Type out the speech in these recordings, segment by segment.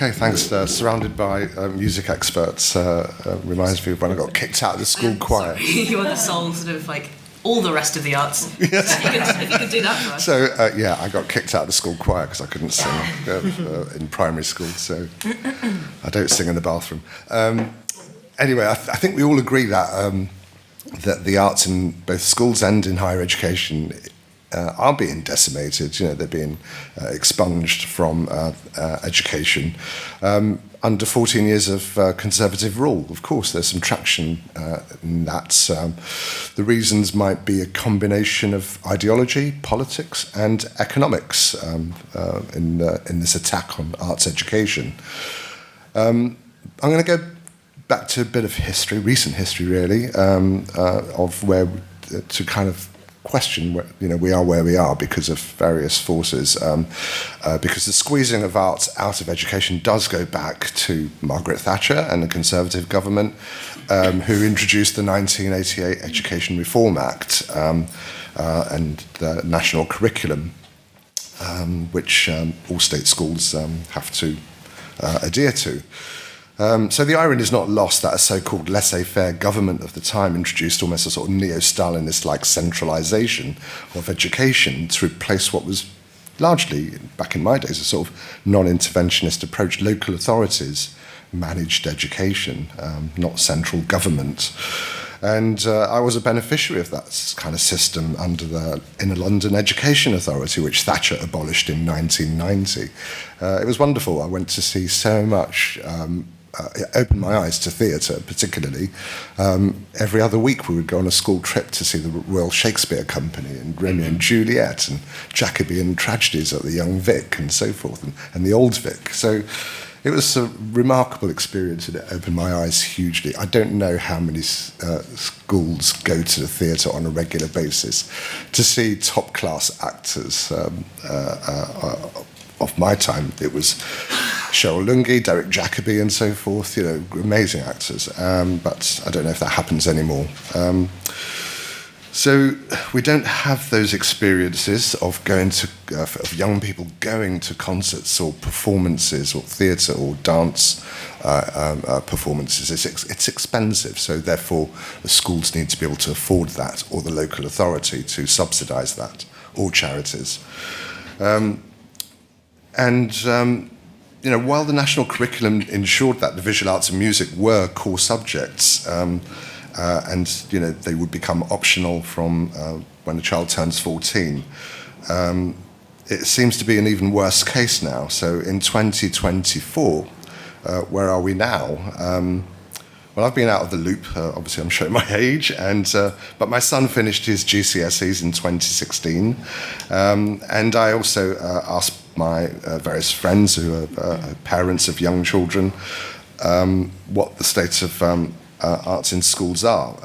Okay, thanks. Surrounded by music experts reminds me of when I got kicked out of the school choir. Sorry, you're the sole sort of like all the rest of the arts. Yes. If you could do that for us. So, I got kicked out of the school choir because I couldn't sing in primary school, so I don't sing in the bathroom. Anyway, I think we all agree that that the arts in both schools and in higher education are being decimated. You know, they're being expunged from education under 14 years of conservative rule. Of course, there's some traction in that. The reasons might be a combination of ideology, politics, and economics in this attack on arts education. I'm going to go back to a bit of history, recent history really, of where to kind of question where, we are where we are because of various forces, because the squeezing of arts out of education does go back to Margaret Thatcher and the Conservative government, who introduced the 1988 Education Reform Act and the national curriculum, which all state schools have to adhere to. So the irony is not lost that a so-called laissez-faire government of the time introduced almost a sort of neo-Stalinist-like centralisation of education to replace what was largely, back in my days, a sort of non-interventionist approach. Local authorities managed education, not central government. And I was a beneficiary of that kind of system under the Inner London Education Authority, which Thatcher abolished in 1990. It was wonderful. I went to see so much. It opened my eyes to theatre, particularly. Every other week we would go on a school trip to see the Royal Shakespeare Company and Romeo and Juliet and Jacobean tragedies at the Young Vic and so forth, and the Old Vic. So it was a remarkable experience and it opened my eyes hugely. I don't know how many schools go to the theatre on a regular basis to see top-class actors. Of my time, it was Cheryl Lungi, Derek Jacobi, and so forth. Amazing actors. But I don't know if that happens anymore. So we don't have those experiences of going to of young people going to concerts or performances or theatre or dance performances. It's expensive, so therefore the schools need to be able to afford that, or the local authority to subsidise that, or charities. While the national curriculum ensured that the visual arts and music were core subjects, and they would become optional from when a child turns 14, it seems to be an even worse case now. So in 2024, where are we now? Well, I've been out of the loop. Obviously, I'm showing my age, but my son finished his GCSEs in 2016, and I also asked my various friends who are parents of young children what the state of arts in schools are,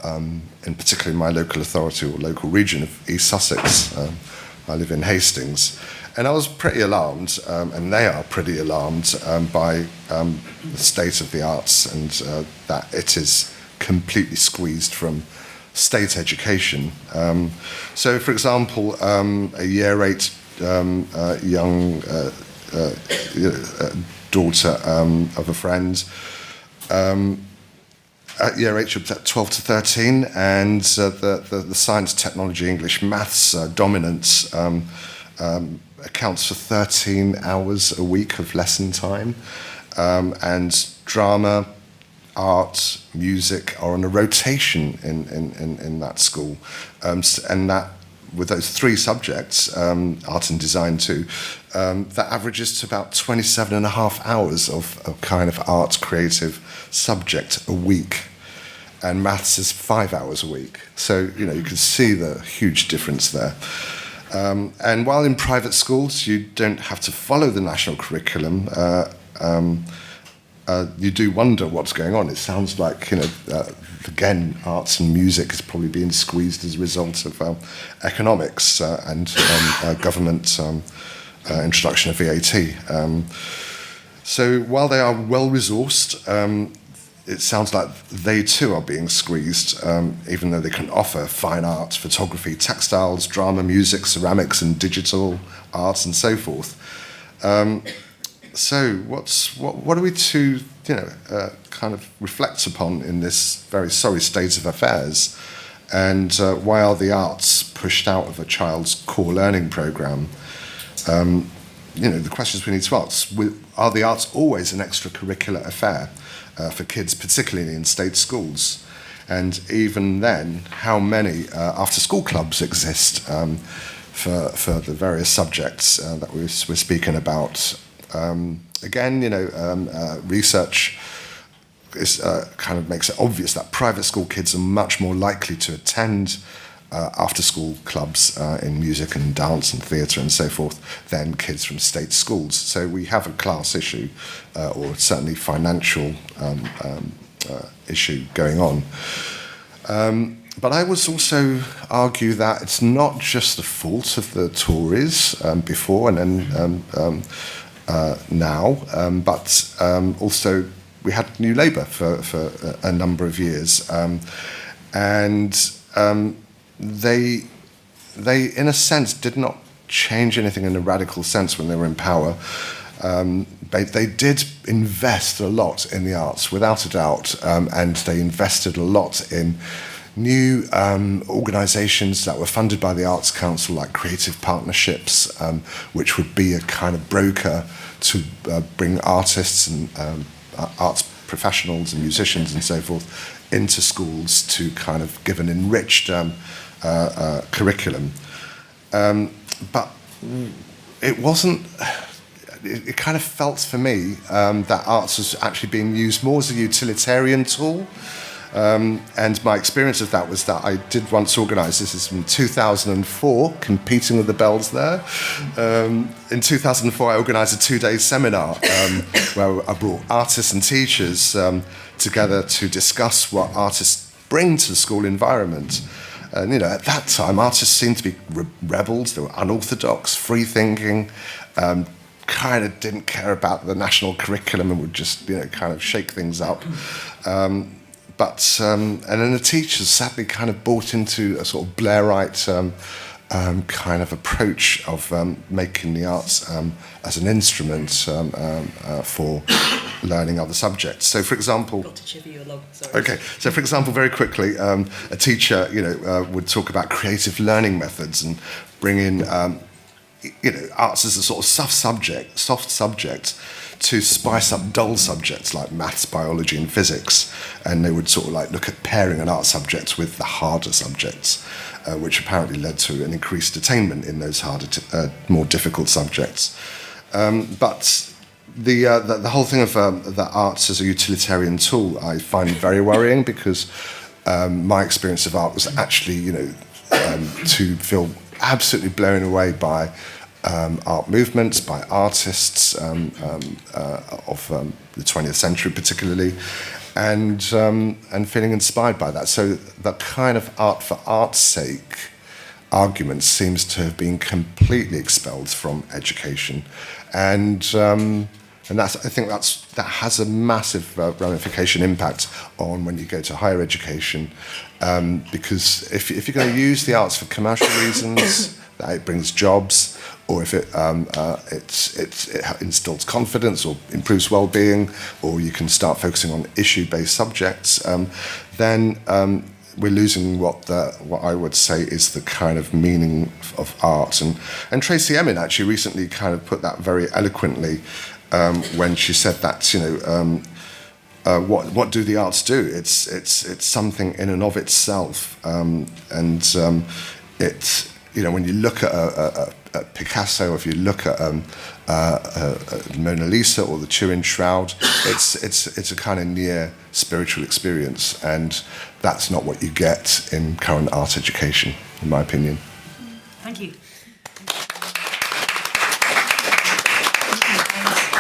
in particular in my local authority or local region of East Sussex. I live in Hastings. And I was pretty alarmed, and they are pretty alarmed by the state of the arts and that it is completely squeezed from state education. So, for example, a year 8 young daughter of a friend, at year 8 she was at 12 to 13, and the science, technology, English, maths dominance accounts for 13 hours a week of lesson time, and drama, art, music are on a rotation in that school, and that with those 3 subjects, art and design too, that averages to about 27 and a half hours of kind of art creative subject a week, and maths is 5 hours a week. So you can see the huge difference there. And while in private schools you don't have to follow the national curriculum, you do wonder what's going on. It sounds like, again, arts and music is probably being squeezed as a result of economics and government introduction of VAT. So while they are well-resourced, it sounds like they too are being squeezed, even though they can offer fine art, photography, textiles, drama, music, ceramics, and digital arts, and so forth. So what are we to kind of reflect upon in this very sorry state of affairs, and why are the arts pushed out of a child's core learning programme? The questions we need to ask: are the arts always an extracurricular affair for kids, particularly in state schools? And even then, how many after-school clubs exist for the various subjects that we're speaking about? Research kind of makes it obvious that private school kids are much more likely to attend after-school clubs in music and dance and theatre and so forth than kids from state schools. So we have a class issue, or certainly financial issue going on. But I would also argue that it's not just the fault of the Tories before and then now, but also we had New Labour for a number of years, and they in a sense did not change anything in a radical sense when they were in power. They did invest a lot in the arts, without a doubt, and they invested a lot in new organisations that were funded by the Arts Council, like Creative Partnerships, which would be a kind of broker to bring artists and arts professionals and musicians and so forth into schools to kind of give an enriched curriculum. But it wasn't... It kind of felt for me that arts was actually being used more as a utilitarian tool. And my experience of that was that I did once organise, this is in 2004, competing with the bells there. In 2004, I organised a 2-day seminar where I brought artists and teachers together to discuss what artists bring to the school environment. And, at that time, artists seemed to be rebels, they were unorthodox, free-thinking, kind of didn't care about the national curriculum and would just, kind of shake things up. And then the teachers sadly kind of bought into a sort of Blairite kind of approach of making the arts as an instrument for learning other subjects. So, for example... Got to chivvy you along, sorry. Okay, so for example, very quickly, a teacher, would talk about creative learning methods and bring in, arts as a sort of soft subject to spice up dull subjects like maths, biology and physics, and they would sort of like look at pairing an art subject with the harder subjects, which apparently led to an increased attainment in those harder, more difficult subjects. But the whole thing of the arts as a utilitarian tool I find very worrying, because my experience of art was actually, to feel absolutely blown away by art movements, by artists of the 20th century particularly, and feeling inspired by that. So the kind of art for art's sake argument seems to have been completely expelled from education, and that's, I think that has a massive ramification impact on when you go to higher education, because if you're going to use the arts for commercial reasons, that it brings jobs, or if it instills confidence or improves well-being, or you can start focusing on issue-based subjects, then we're losing what I would say is the kind of meaning of art. And Tracy Emin actually recently kind of put that very eloquently when she said that, what do the arts do? It's something in and of itself, when you look at Picasso, if you look at Mona Lisa or the Turin Shroud, it's a kind of near spiritual experience, and that's not what you get in current art education, in my opinion. Thank you.